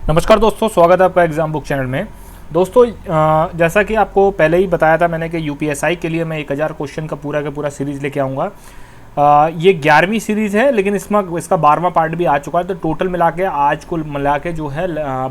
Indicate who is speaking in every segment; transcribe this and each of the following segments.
Speaker 1: नमस्कार दोस्तों, स्वागत है आपका एग्जाम बुक चैनल में। दोस्तों जैसा कि आपको पहले ही बताया था मैंने कि यूपीएसआई के लिए मैं 1000 क्वेश्चन का पूरा सीरीज़ लेके आऊँगा। ये 11वीं सीरीज़ है, लेकिन इसमें इसका 12वां पार्ट भी आ चुका है। तो टोटल मिला के आज कुल मिला के जो है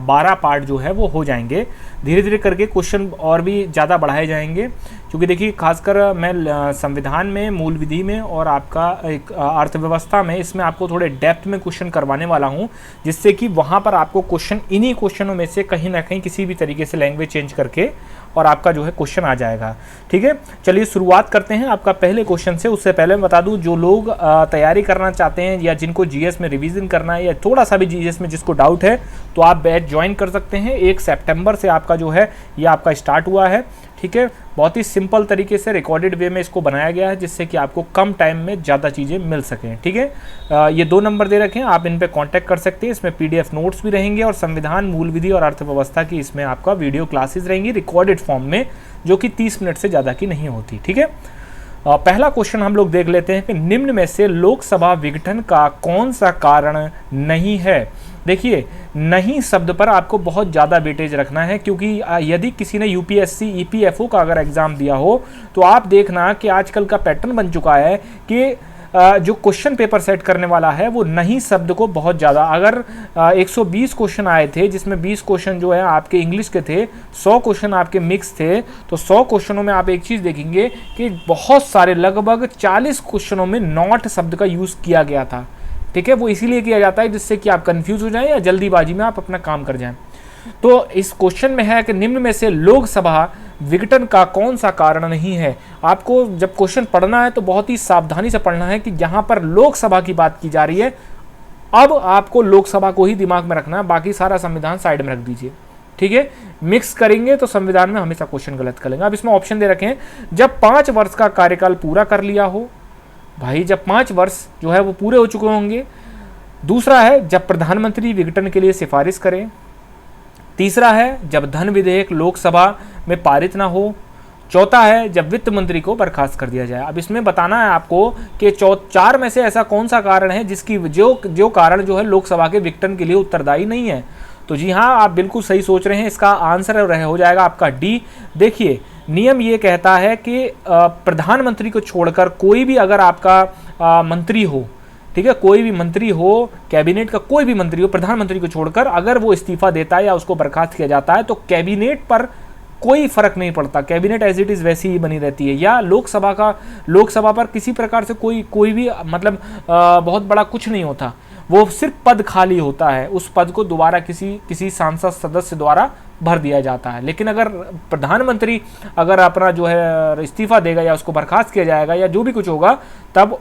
Speaker 1: 12 पार्ट जो है वो हो जाएंगे। धीरे धीरे करके क्वेश्चन और भी ज़्यादा बढ़ाए जाएंगे, क्योंकि देखिए खासकर मैं संविधान में, मूल विधि में और आपका एक अर्थव्यवस्था में, इसमें आपको थोड़े डेप्थ में क्वेश्चन करवाने वाला हूँ, जिससे कि वहाँ पर आपको क्वेश्चन इन्हीं क्वेश्चनों में से कहीं ना कहीं किसी भी तरीके से लैंग्वेज चेंज करके और आपका जो है क्वेश्चन आ जाएगा। ठीक है, चलिए शुरुआत करते हैं आपका पहले क्वेश्चन से। उससे पहले मैं बता दूं, जो लोग तैयारी करना चाहते हैं या जिनको जीएस में रिवीजन करना है या थोड़ा सा भी जीएस में जिसको डाउट है, तो आप बैच ज्वाइन कर सकते हैं। 1 सितंबर से आपका जो है ये आपका स्टार्ट हुआ है। ठीक है, बहुत ही सिंपल तरीके से रिकॉर्डेड वे में इसको बनाया गया है, जिससे कि आपको कम टाइम में ज़्यादा चीज़ें मिल सकें। ठीक है, ये 2 नंबर दे रखे हैं, आप इन पे कांटेक्ट कर सकते हैं। इसमें पीडीएफ नोट्स भी रहेंगे और संविधान, मूल विधि और अर्थव्यवस्था की इसमें आपका वीडियो क्लासेस रहेंगी रिकॉर्डेड फॉर्म में, जो कि 30 मिनट से ज़्यादा की नहीं होती। ठीक है, पहला क्वेश्चन हम लोग देख लेते हैं कि निम्न में से लोकसभा विघटन का कौन सा कारण नहीं है। देखिए, नहीं शब्द पर आपको बहुत ज़्यादा वेटेज रखना है, क्योंकि यदि किसी ने यूपीएससी ईपीएफओ का अगर एग्ज़ाम दिया हो तो आप देखना कि आजकल का पैटर्न बन चुका है कि जो क्वेश्चन पेपर सेट करने वाला है वो नहीं शब्द को बहुत ज़्यादा, अगर 120 क्वेश्चन आए थे जिसमें 20 क्वेश्चन जो है आपके इंग्लिश के थे, 100 क्वेश्चन आपके मिक्स थे, तो 100 क्वेश्चनों में आप एक चीज़ देखेंगे कि बहुत सारे, लगभग 40 क्वेश्चनों में नॉट शब्द का यूज़ किया गया था। ठीक है, वो इसीलिए किया जाता है जिससे कि आप कंफ्यूज हो जाएं या जल्दीबाजी में आप अपना काम कर जाएं। तो इस क्वेश्चन में है कि निम्न में से लोकसभा विघटन का कौन सा कारण नहीं है। आपको जब क्वेश्चन पढ़ना है तो बहुत ही सावधानी से पढ़ना है कि यहाँ पर लोकसभा की बात की जा रही है। अब आपको लोकसभा को ही दिमाग में रखना है, बाकी सारा संविधान साइड में रख दीजिए। ठीक है, मिक्स करेंगे तो संविधान में हमेशा क्वेश्चन गलत करेंगे। अब इसमें ऑप्शन दे रखे हैं, जब 5 वर्ष का कार्यकाल पूरा कर लिया हो। भाई, जब 5 वर्ष जो है वो पूरे हो चुके होंगे। दूसरा है, जब प्रधानमंत्री विघटन के लिए सिफारिश करें। तीसरा है, जब धन विधेयक लोकसभा में पारित ना हो। चौथा है, जब वित्त मंत्री को बर्खास्त कर दिया जाए। अब इसमें बताना है आपको कि 4 में से ऐसा कौन सा कारण है जिसकी जो कारण जो है लोकसभा के विघटन के लिए उत्तरदायी नहीं है। तो जी हाँ, आप बिल्कुल सही सोच रहे हैं। इसका आंसर हो जाएगा आपका डी। देखिए, नियम ये कहता है कि प्रधानमंत्री को छोड़कर कोई भी अगर आपका मंत्री हो, ठीक है, कोई भी मंत्री हो, कैबिनेट का कोई भी मंत्री हो, प्रधानमंत्री को छोड़कर अगर वो इस्तीफा देता है या उसको बर्खास्त किया जाता है तो कैबिनेट पर कोई फर्क नहीं पड़ता। कैबिनेट एज इट इज़ वैसी ही बनी रहती है। या लोकसभा पर किसी प्रकार से कोई भी मतलब बहुत बड़ा कुछ नहीं होता, वो सिर्फ पद खाली होता है। उस पद को दोबारा किसी सांसद सदस्य द्वारा भर दिया जाता है। लेकिन अगर प्रधानमंत्री अगर अपना जो है इस्तीफा देगा या उसको बर्खास्त किया जाएगा या जो भी कुछ होगा, तब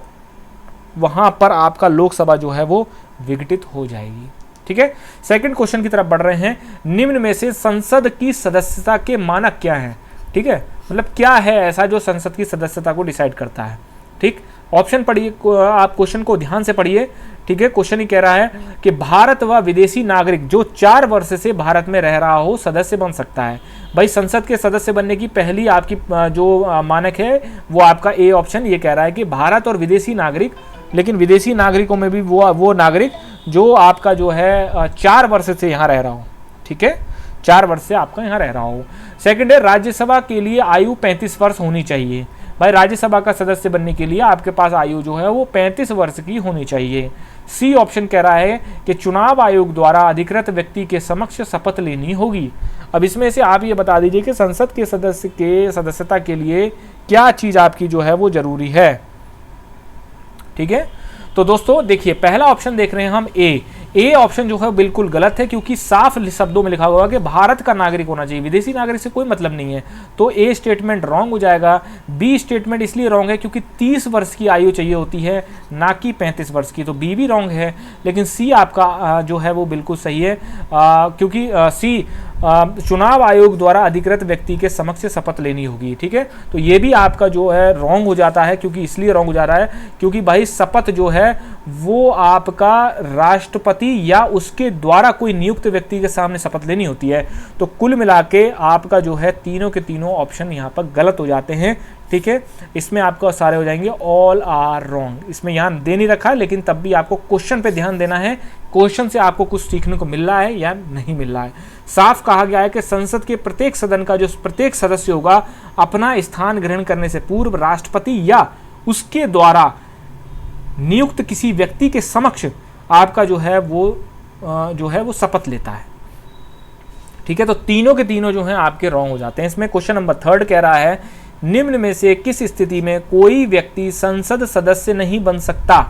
Speaker 1: वहां पर आपका लोकसभा जो है वो विघटित हो जाएगी। ठीक है, सेकंड क्वेश्चन की तरफ बढ़ रहे हैं। निम्न में से संसद की सदस्यता के मानक क्या हैं। ठीक है, मतलब क्या है ऐसा जो संसद की सदस्यता को डिसाइड करता है। ठीक, ऑप्शन पढ़िए, आप क्वेश्चन को ध्यान से पढ़िए। ठीक है, क्वेश्चन ही कह रहा है कि भारत व विदेशी नागरिक जो 4 वर्ष से भारत में रह रहा हो सदस्य बन सकता है। भाई, संसद के सदस्य बनने की पहली आपकी जो मानक है वो आपका ए ऑप्शन ये कह रहा है कि भारत और विदेशी नागरिक, लेकिन विदेशी नागरिकों में भी वो नागरिक जो आपका जो है 4 वर्ष से यहाँ रह रहा हो। ठीक है, 4 वर्ष से आपका यहाँ रह रहा हो। सेकंड है, राज्यसभा के लिए आयु 35 वर्ष होनी चाहिए। भाई, राज्यसभा का सदस्य बनने के लिए आपके पास आयु जो है वो 35 वर्ष की होनी चाहिए। सी ऑप्शन कह रहा है कि चुनाव आयोग द्वारा अधिकृत व्यक्ति के समक्ष शपथ लेनी होगी। अब इसमें से आप ये बता दीजिए कि संसद के सदस्य के सदस्यता के लिए क्या चीज़ आपकी जो है वो जरूरी है। ठीक है, तो दोस्तों देखिए, पहला ऑप्शन देख रहे हैं हम ए ऑप्शन जो है बिल्कुल गलत है, क्योंकि साफ शब्दों में लिखा हुआ कि भारत का नागरिक होना चाहिए, विदेशी नागरिक से कोई मतलब नहीं है। तो ए स्टेटमेंट रॉन्ग हो जाएगा। बी स्टेटमेंट इसलिए रॉन्ग है क्योंकि 30 वर्ष की आयु चाहिए होती है, ना कि 35 वर्ष की, तो बी भी रॉन्ग है। लेकिन सी आपका जो है वो बिल्कुल सही है, क्योंकि सी चुनाव आयोग द्वारा अधिकृत व्यक्ति के समक्ष शपथ लेनी होगी। ठीक है, तो ये भी आपका जो है रॉन्ग हो जाता है, क्योंकि इसलिए रॉन्ग हो जा रहा है क्योंकि भाई शपथ जो है वो आपका राष्ट्रपति या उसके द्वारा कोई नियुक्त व्यक्ति के सामने शपथ लेनी होती है। तो कुल मिला के आपका जो है तीनों के तीनों ऑप्शन यहाँ पर गलत हो जाते हैं। ठीक है, इसमें आपको सारे हो जाएंगे ऑल आर रॉन्ग। इसमें यहाँ दे नहीं रखा है, लेकिन तब भी आपको क्वेश्चन पे ध्यान देना है, क्वेश्चन से आपको कुछ सीखने को मिल रहा है या नहीं मिल रहा है। साफ कहा गया है कि संसद के प्रत्येक सदन का जो प्रत्येक सदस्य होगा अपना स्थान ग्रहण करने से पूर्व राष्ट्रपति या उसके द्वारा नियुक्त किसी व्यक्ति के समक्ष आपका जो है वो शपथ लेता है। ठीक है, तो तीनों के तीनों जो हैं आपके रॉन्ग हो जाते हैं। इसमें क्वेश्चन नंबर 3 कह रहा है निम्न में से किस स्थिति में कोई व्यक्ति संसद सदस्य नहीं बन सकता?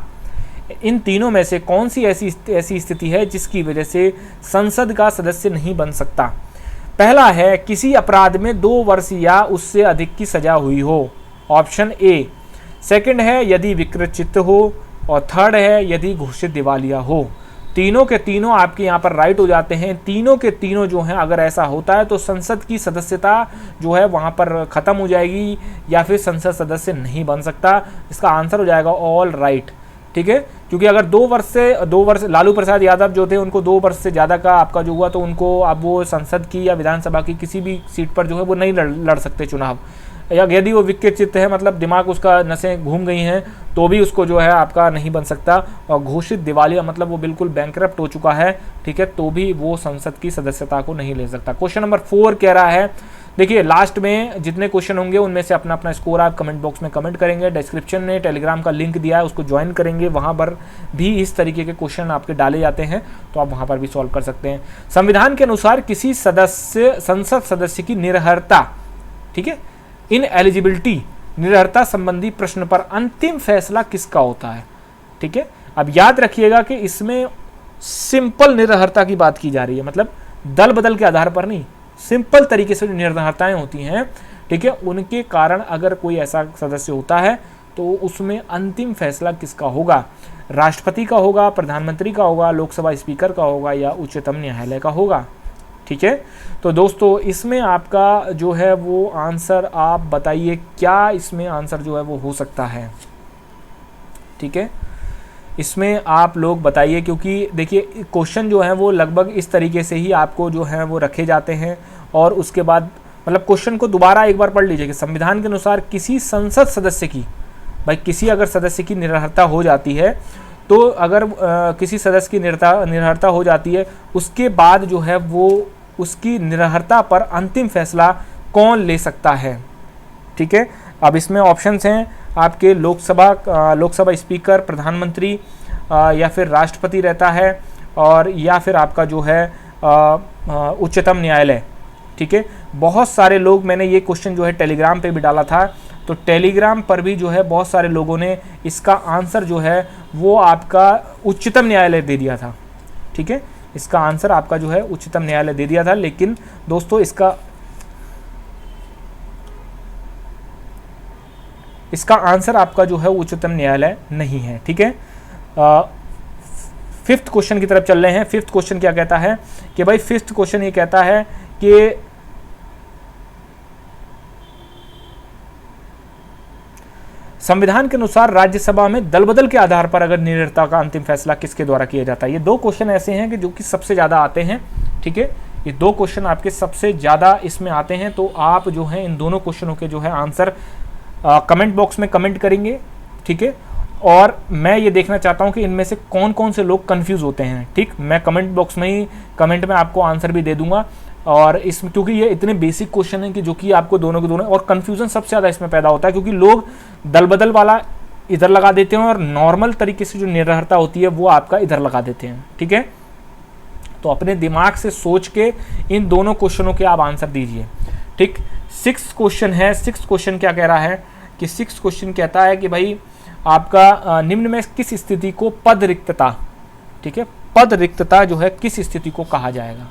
Speaker 1: इन तीनों में से कौन सी ऐसी स्थिति है जिसकी वजह से संसद का सदस्य नहीं बन सकता? पहला है किसी अपराध में 2 वर्ष या उससे अधिक की सजा हुई हो, ऑप्शन ए। सेकंड है यदि विकृत चित्त हो, और थर्ड है यदि घोषित दिवालिया हो। तीनों के तीनों आपके यहाँ पर राइट हो जाते हैं। तीनों के तीनों जो हैं अगर ऐसा होता है तो संसद की सदस्यता जो है वहाँ पर ख़त्म हो जाएगी या फिर संसद सदस्य नहीं बन सकता। इसका आंसर हो जाएगा ऑल राइट। ठीक है, क्योंकि अगर 2 वर्ष लालू प्रसाद यादव जो थे उनको 2 वर्ष से ज़्यादा का आपका जो हुआ तो उनको अब वो संसद की या विधानसभा की किसी भी सीट पर जो है वो नहीं लड़ सकते चुनाव। या यदि वो विकृत चित्त है, मतलब दिमाग उसका नसें घूम गई हैं, तो भी उसको जो है आपका नहीं बन सकता। और घोषित दिवालिया मतलब वो बिल्कुल बैंकरप्ट हो चुका है, ठीक है, तो भी वो संसद की सदस्यता को नहीं ले सकता। क्वेश्चन नंबर 4 कह रहा है, देखिए लास्ट में जितने क्वेश्चन होंगे उनमें से अपना अपना स्कोर आप कमेंट बॉक्स में कमेंट करेंगे। डिस्क्रिप्शन में टेलीग्राम का लिंक दिया है, उसको ज्वाइन करेंगे, वहाँ पर भी इस तरीके के क्वेश्चन आपके डाले जाते हैं, तो आप वहाँ पर भी सॉल्व कर सकते हैं। संविधान के अनुसार किसी संसद सदस्य की निरर्हता, ठीक है, इन एलिजिबिलिटी निरर्हता संबंधी प्रश्न पर अंतिम फैसला किसका होता है? ठीक है, अब याद रखिएगा कि इसमें सिंपल निरर्हता की बात की जा रही है, मतलब दल बदल के आधार पर नहीं, सिंपल तरीके से जो निरर्हताएं होती हैं, ठीक है, उनके कारण अगर कोई ऐसा सदस्य होता है तो उसमें अंतिम फैसला किसका होगा? राष्ट्रपति का होगा, प्रधानमंत्री का होगा, लोकसभा स्पीकर का होगा या उच्चतम न्यायालय का होगा। ठीक है, तो दोस्तों इसमें आपका जो है वो आंसर आप बताइए, क्या इसमें आंसर जो है वो हो सकता है? ठीक है, इसमें आप लोग बताइए, क्योंकि देखिए क्वेश्चन जो है वो लगभग इस तरीके से ही आपको जो है वो रखे जाते हैं। और उसके बाद मतलब क्वेश्चन को दोबारा एक बार पढ़ लीजिए कि संविधान के अनुसार किसी संसद सदस्य की, भाई किसी अगर सदस्य की निरर्हता हो जाती है, तो अगर किसी सदस्य की निरर्हता हो जाती है, उसके बाद जो है वो उसकी निरर्हता पर अंतिम फैसला कौन ले सकता है? ठीक है, अब इसमें ऑप्शंस हैं आपके लोकसभा स्पीकर, प्रधानमंत्री या फिर राष्ट्रपति रहता है, और या फिर आपका जो है उच्चतम न्यायालय। ठीक है, बहुत सारे लोग, मैंने ये क्वेश्चन जो है टेलीग्राम पे भी डाला था, तो टेलीग्राम पर भी जो है बहुत सारे लोगों ने इसका आंसर जो है वो आपका उच्चतम न्यायालय दे दिया था। ठीक है, इसका आंसर आपका जो है उच्चतम न्यायालय दे दिया था, लेकिन दोस्तों इसका आंसर आपका जो है उच्चतम न्यायालय नहीं है। ठीक है, 5th क्वेश्चन की तरफ चल रहे हैं। 5th क्वेश्चन क्या कहता है कि भाई 5th क्वेश्चन ये कहता है कि संविधान के अनुसार राज्यसभा में दल बदल के आधार पर अगर निरर्हता का अंतिम फैसला किसके द्वारा किया जाता है? ये 2 क्वेश्चन ऐसे हैं कि जो कि सबसे ज़्यादा आते हैं। ठीक है, ये 2 क्वेश्चन आपके सबसे ज़्यादा इसमें आते हैं, तो आप जो है इन दोनों क्वेश्चनों के जो है आंसर कमेंट बॉक्स में कमेंट करेंगे। ठीक है, और मैं ये देखना चाहता हूँ कि इनमें से कौन कौन से लोग कंफ्यूज होते हैं। ठीक, मैं कमेंट बॉक्स में ही कमेंट में आपको आंसर भी दे दूंगा। और इसमें क्योंकि ये इतने बेसिक क्वेश्चन हैं कि जो कि आपको दोनों के दोनों, और कन्फ्यूजन सबसे ज़्यादा इसमें पैदा होता है क्योंकि लोग दल बदल वाला इधर लगा देते हैं और नॉर्मल तरीके से जो निरर्हता होती है वो आपका इधर लगा देते हैं। ठीक है, तो अपने दिमाग से सोच के इन दोनों क्वेश्चनों के आप आंसर दीजिए। ठीक, 6th क्वेश्चन है। 6th क्वेश्चन क्या कह रहा है कि 6th क्वेश्चन कहता है कि भाई आपका निम्न में किस स्थिति को पद रिक्तता, ठीक है, पद रिक्तता जो है किस स्थिति को कहा जाएगा?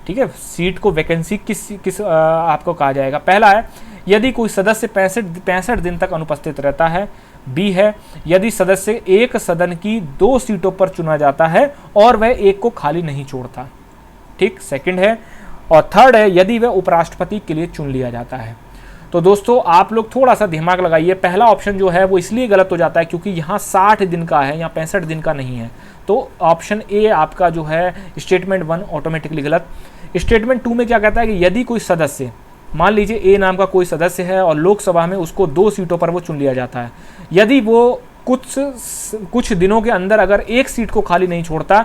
Speaker 1: ठीक है, सीट को वैकेंसी किस आपको कहा जाएगा? पहला है यदि कोई सदस्य 65 दिन तक अनुपस्थित रहता है। बी है यदि सदस्य एक सदन की 2 सीटों पर चुना जाता है और वह एक को खाली नहीं छोड़ता। ठीक, सेकंड है, और थर्ड है यदि वह उपराष्ट्रपति के लिए चुन लिया जाता है। तो दोस्तों आप लोग थोड़ा सा दिमाग लगाइए। पहला ऑप्शन जो है वो इसलिए गलत हो जाता है क्योंकि यहाँ 60 दिन का है, यहाँ 65 दिन का नहीं है। तो ऑप्शन ए आपका जो है स्टेटमेंट 1 ऑटोमेटिकली गलत। स्टेटमेंट 2 में क्या कहता है कि यदि कोई सदस्य मान लीजिए ए नाम का कोई सदस्य है और लोकसभा में उसको 2 सीटों पर वो चुन लिया जाता है। यदि वो कुछ दिनों के अंदर अगर 1 सीट को खाली नहीं छोड़ता,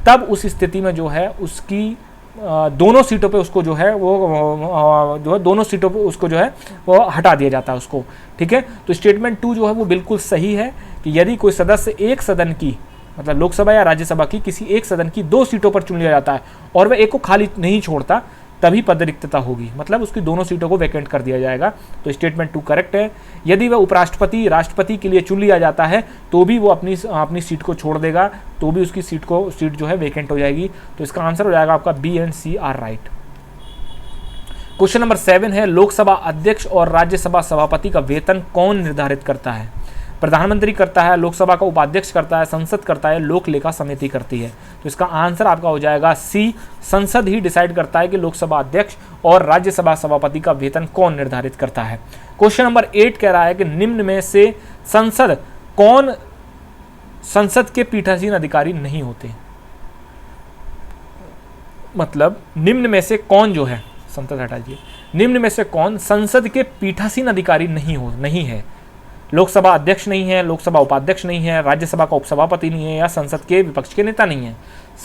Speaker 1: तब उस स्थिति में जो है उसकी दोनों सीटों पे उसको जो है वो दोनों सीटों पे उसको जो है वो हटा दिया जाता है उसको। ठीक है, तो स्टेटमेंट 2 जो है वो बिल्कुल सही है कि यदि कोई सदस्य एक सदन की, मतलब लोकसभा या राज्यसभा की किसी एक सदन की 2 सीटों पर चुन लिया जाता है और वह एक को खाली नहीं छोड़ता, तभी पद रिक्तता होगी, मतलब उसकी दोनों सीटों को वैकेंट कर दिया जाएगा। तो स्टेटमेंट 2 करेक्ट है। यदि वह उपराष्ट्रपति राष्ट्रपति के लिए चुन लिया जाता है तो भी वो अपनी सीट को छोड़ देगा, तो भी उसकी सीट जो है वैकेंट हो जाएगी। तो इसका आंसर हो जाएगा आपका B and C are right. Question number 7 है, लोकसभा अध्यक्ष और राज्यसभा सभापति का वेतन कौन निर्धारित करता है? प्रधानमंत्री करता है, लोकसभा का उपाध्यक्ष करता है, संसद करता है, लोक लेखा समिति करती है। तो इसका आंसर आपका हो जाएगा सी, संसद ही डिसाइड करता है कि लोकसभा अध्यक्ष और राज्यसभा सभापति का वेतन कौन निर्धारित करता है। क्वेश्चन नंबर 8 कह रहा है कि निम्न में से संसद के पीठासीन अधिकारी नहीं होते। मतलब निम्न में से कौन जो है, संसद हटा दीजिए, निम्न में से कौन संसद के पीठासीन अधिकारी नहीं है? लोकसभा अध्यक्ष नहीं है, लोकसभा उपाध्यक्ष नहीं है, राज्यसभा का उपसभापति नहीं है, या संसद के विपक्ष के नेता नहीं है।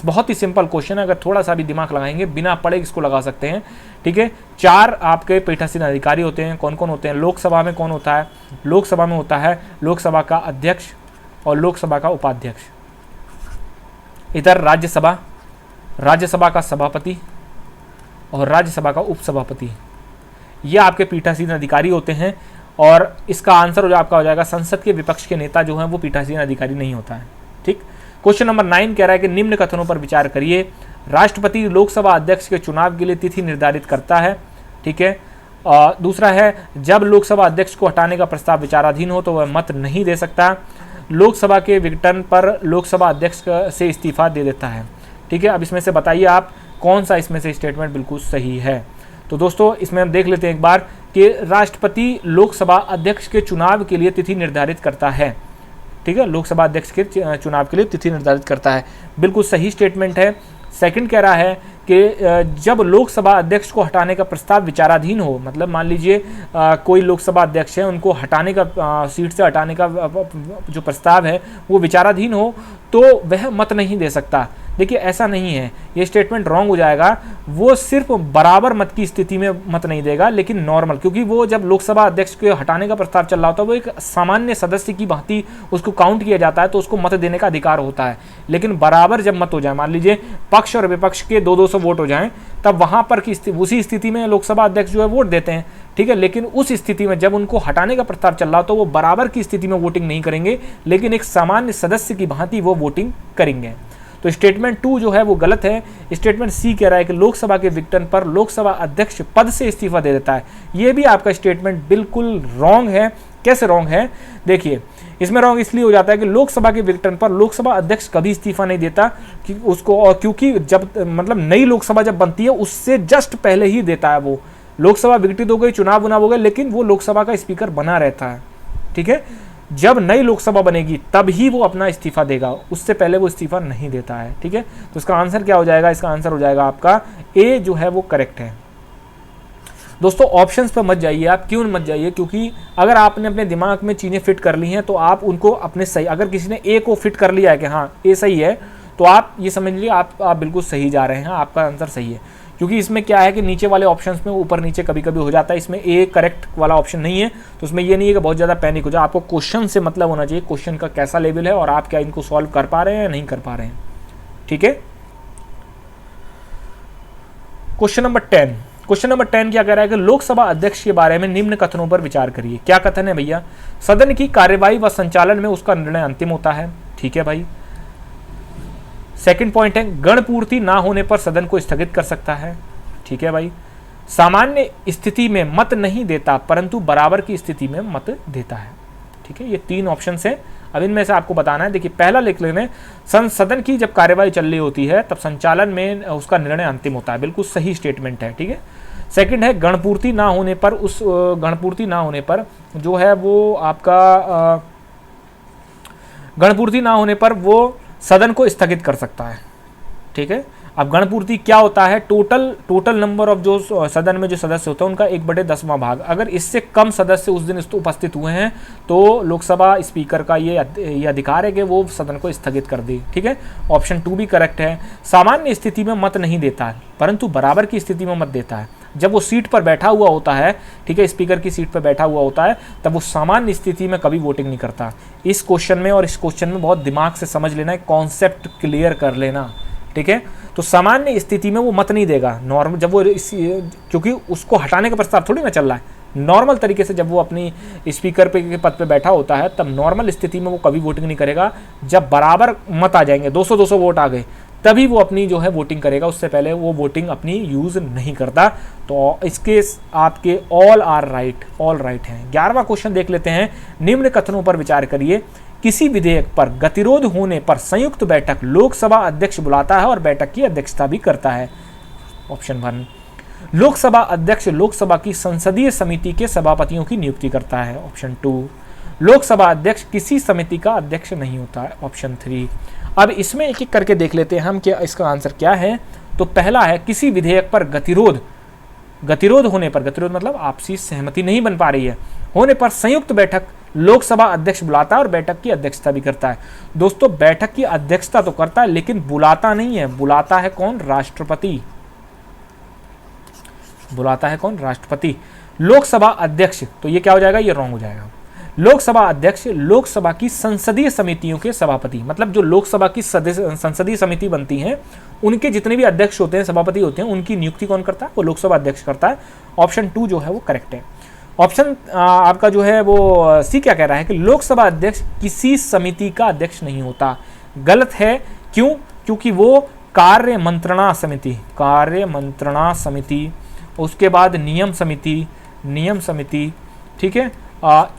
Speaker 1: बहुत ही सिंपल क्वेश्चन है, अगर थोड़ा सा भी दिमाग लगाएंगे बिना पढ़े इसको लगा सकते हैं। ठीक है, 4 आपके पीठासीन अधिकारी होते हैं। कौन कौन होते हैं? लोकसभा में कौन होता है? लोकसभा में होता है लोकसभा का अध्यक्ष और लोकसभा का उपाध्यक्ष। इधर राज्यसभा का सभापति और राज्यसभा का उपसभापति, ये आपके पीठासीन अधिकारी होते हैं। और इसका आंसर आपका हो जाएगा संसद के विपक्ष के नेता जो हैं वो पीठासीन अधिकारी नहीं होता है। ठीक, क्वेश्चन नंबर 9 कह रहा है कि निम्न कथनों पर विचार करिए। राष्ट्रपति लोकसभा अध्यक्ष के चुनाव के लिए तिथि निर्धारित करता है। ठीक है, दूसरा है, जब लोकसभा अध्यक्ष को हटाने का प्रस्ताव विचाराधीन हो तो वह मत नहीं दे सकता। लोकसभा के विघटन पर लोकसभा अध्यक्ष से इस्तीफा दे देता है। ठीक है, अब इसमें से बताइए आप कौन सा इसमें से स्टेटमेंट बिल्कुल सही है। तो दोस्तों इसमें हम देख लेते हैं एक बार कि राष्ट्रपति लोकसभा अध्यक्ष के चुनाव के लिए तिथि निर्धारित करता है। ठीक है, लोकसभा अध्यक्ष के चुनाव के लिए तिथि निर्धारित करता है, बिल्कुल सही स्टेटमेंट है। सेकंड कह रहा है कि जब लोकसभा अध्यक्ष को हटाने का प्रस्ताव विचाराधीन हो, मतलब मान लीजिए कोई लोकसभा अध्यक्ष है, उनको हटाने का सीट से हटाने का जो प्रस्ताव है वो विचाराधीन हो, तो वह मत नहीं दे सकता। देखिए ऐसा नहीं है, ये स्टेटमेंट रॉन्ग हो जाएगा। वो सिर्फ बराबर मत की स्थिति में मत नहीं देगा, लेकिन नॉर्मल, क्योंकि वो जब लोकसभा अध्यक्ष के हटाने का प्रस्ताव चल रहा होता है वो एक सामान्य सदस्य की भांति उसको काउंट किया जाता है, तो उसको मत देने का अधिकार होता है। लेकिन बराबर जब मत हो जाए, मान लीजिए पक्ष और विपक्ष के 200 वोट हो जाएं, तब वहां पर उसी स्थिति में लोकसभा अध्यक्ष जो है वोट देते हैं। ठीक है, लेकिन उस स्थिति में जब उनको हटाने का प्रस्ताव चल रहा हो तो वो बराबर की स्थिति में वोटिंग नहीं करेंगे, लेकिन एक सामान्य सदस्य की भांति वो वोटिंग करेंगे। तो स्टेटमेंट 2 जो है वो गलत है। स्टेटमेंट सी कह रहा है कि लोकसभा के विघटन पर लोकसभा अध्यक्ष पद से इस्तीफा दे देता है। ये भी आपका स्टेटमेंट बिल्कुल रॉन्ग है। कैसे रॉन्ग है? देखिए, इसमें रॉन्ग इसलिए हो जाता है कि लोकसभा के विघटन पर लोकसभा अध्यक्ष कभी इस्तीफा नहीं देता कि उसको, और क्योंकि जब मतलब नई लोकसभा जब बनती है उससे जस्ट पहले ही देता है। वो लोकसभा विघटित हो गई, चुनाव हो गए, लेकिन वो लोकसभा का स्पीकर बना रहता है। ठीक है, जब नई लोकसभा बनेगी तब ही वो अपना इस्तीफा देगा, उससे पहले वो इस्तीफा नहीं देता है। ठीक है, तो इसका आंसर क्या हो जाएगा? इसका आंसर हो जाएगा आपका ए जो है वो करेक्ट है। दोस्तों ऑप्शंस पर मत जाइए आप। क्यों मत जाइए? क्योंकि अगर आपने अपने दिमाग में चीज़ें फिट कर ली हैं तो आप उनको अपने सही, अगर किसी ने ए को फिट कर लिया है कि हाँ ए सही है, तो आप ये समझ लीजिए आप बिल्कुल सही जा रहे हैं, आपका आंसर सही है। क्योंकि इसमें क्या है कि नीचे वाले ऑप्शंस में ऊपर नीचे कभी कभी हो जाता है, इसमें ए करेक्ट वाला ऑप्शन नहीं है, तो उसमें ये नहीं है कि बहुत ज़्यादा पैनिक हो जाए। आपको क्वेश्चन से मतलब होना चाहिए, क्वेश्चन का कैसा लेवल है और आप क्या इनको सॉल्व कर पा रहे हैं या नहीं कर पा रहे हैं। ठीक है, क्वेश्चन नंबर 10। क्वेश्चन नंबर 10 क्या कह रहा है कि लोकसभा अध्यक्ष के बारे में निम्न कथनों पर विचार करिए। क्या कथन है भैया? सदन की कार्यवाही व संचालन में उसका निर्णय अंतिम होता है। ठीक है भाई। सेकंड पॉइंट है, गणपूर्ति ना होने पर सदन को स्थगित कर सकता है। ठीक है भाई। सामान्य स्थिति में मत नहीं देता परंतु बराबर की स्थिति में मत देता है। ठीक है, ये 3 ऑप्शन है। अब इनमें से आपको बताना है। देखिए पहला लिख लेने, सदन की जब कार्यवाही चल रही होती है तब संचालन में उसका निर्णय अंतिम होता है। बिल्कुल सही स्टेटमेंट है। ठीक है। सेकंड है, गणपूर्ति ना होने पर, उस गणपूर्ति ना होने पर जो है वो आपका गणपूर्ति ना होने पर वो सदन को स्थगित कर सकता है। ठीक है। अब गणपूर्ति क्या होता है? टोटल नंबर ऑफ जो सदन में जो सदस्य होता है उनका 1/10वां भाग। अगर इससे कम सदस्य उस दिन उपस्थित हुए हैं तो लोकसभा स्पीकर का ये अधिकार है कि वो सदन को स्थगित कर दे। ठीक है, ऑप्शन 2 भी करेक्ट है। सामान्य स्थिति में मत नहीं देता है, परंतु बराबर की स्थिति में मत देता है। जब वो सीट पर बैठा हुआ होता है, ठीक है, स्पीकर की सीट पर बैठा हुआ होता है, तब वो सामान्य स्थिति में कभी वोटिंग नहीं करता। इस क्वेश्चन में और इस क्वेश्चन में बहुत दिमाग से समझ लेना है, कॉन्सेप्ट क्लियर कर लेना। ठीक है, तो सामान्य स्थिति में वो मत नहीं देगा। नॉर्मल जब वो क्योंकि उसको हटाने का प्रस्ताव थोड़ी ना चल रहा है, नॉर्मल तरीके से जब वो अपनी स्पीकर के पद पे बैठा होता है तब नॉर्मल स्थिति में वो कभी वोटिंग नहीं करेगा। जब बराबर मत आ जाएंगे, 200-200 वोट आ गए, तभी वो अपनी जो है वोटिंग करेगा। उससे पहले वो वोटिंग अपनी यूज नहीं करता। तो इसके आपके ऑल राइट हैं। 11वां क्वेश्चन देख लेते हैं। निम्न कथनों पर विचार करिए। किसी विधेयक पर गतिरोध होने पर संयुक्त बैठक लोकसभा अध्यक्ष बुलाता है और बैठक की अध्यक्षता भी करता है। ऑप्शन 1, लोकसभा अध्यक्ष लोकसभा की संसदीय समिति के सभापतियों की नियुक्ति करता है। ऑप्शन 2, लोकसभा अध्यक्ष किसी समिति का अध्यक्ष नहीं होता है। ऑप्शन 3। अब इसमें एक एक करके देख लेते हैं हम कि इसका आंसर क्या है। तो पहला है किसी विधेयक पर गतिरोध होने पर, गतिरोध मतलब आपसी सहमति नहीं बन पा रही है, होने पर संयुक्त बैठक लोकसभा अध्यक्ष बुलाता है और बैठक की अध्यक्षता भी करता है। दोस्तों, बैठक की अध्यक्षता तो करता है लेकिन बुलाता नहीं है। बुलाता है कौन? राष्ट्रपति। बुलाता है कौन? राष्ट्रपति। लोकसभा अध्यक्ष, तो ये क्या हो जाएगा? ये रॉन्ग हो जाएगा। लोकसभा अध्यक्ष लोकसभा की संसदीय समितियों के सभापति, मतलब जो लोकसभा की संसदीय समिति बनती हैं उनके जितने भी अध्यक्ष होते हैं, सभापति होते हैं, उनकी नियुक्ति कौन करता है? वो लोकसभा अध्यक्ष करता है। ऑप्शन 2 जो है वो करेक्ट है। ऑप्शन आपका जो है वो सी क्या कह रहा है कि लोकसभा अध्यक्ष किसी समिति का अध्यक्ष नहीं होता। गलत है। क्यों? क्योंकि वो कार्य मंत्रणा समिति, उसके बाद नियम समिति, ठीक है,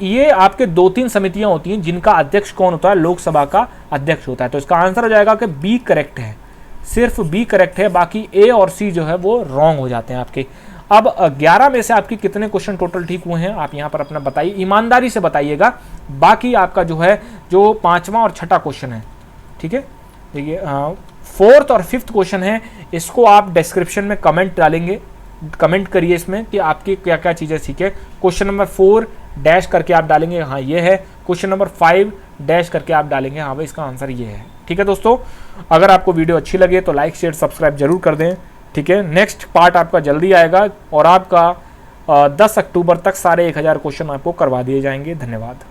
Speaker 1: ये आपके 2-3 समितियां होती हैं जिनका अध्यक्ष कौन होता है? लोकसभा का अध्यक्ष होता है। तो इसका आंसर हो जाएगा कि बी करेक्ट है, सिर्फ बी करेक्ट है, बाकी ए और सी जो है वो रॉन्ग हो जाते हैं आपके। अब 11 में से आपके कितने क्वेश्चन टोटल ठीक हुए हैं आप यहाँ पर अपना बताइए, ईमानदारी से बताइएगा। बाकी आपका जो है जो 5वां और 6ठा क्वेश्चन है, ठीक है, देखिए 4th और 5th क्वेश्चन है, इसको आप डिस्क्रिप्शन में कमेंट डालेंगे, कमेंट करिए इसमें कि आपकी क्या क्या चीज़ें सीखे। क्वेश्चन नंबर 4 डैश करके आप डालेंगे हाँ ये है, क्वेश्चन नंबर 5 डैश करके आप डालेंगे हाँ भाई इसका आंसर ये है। ठीक है दोस्तों, अगर आपको वीडियो अच्छी लगे तो लाइक शेयर सब्सक्राइब जरूर कर दें। ठीक है, नेक्स्ट पार्ट आपका जल्दी आएगा और आपका 10 अक्टूबर तक सारे 1000 क्वेश्चन आपको करवा दिए जाएंगे। धन्यवाद।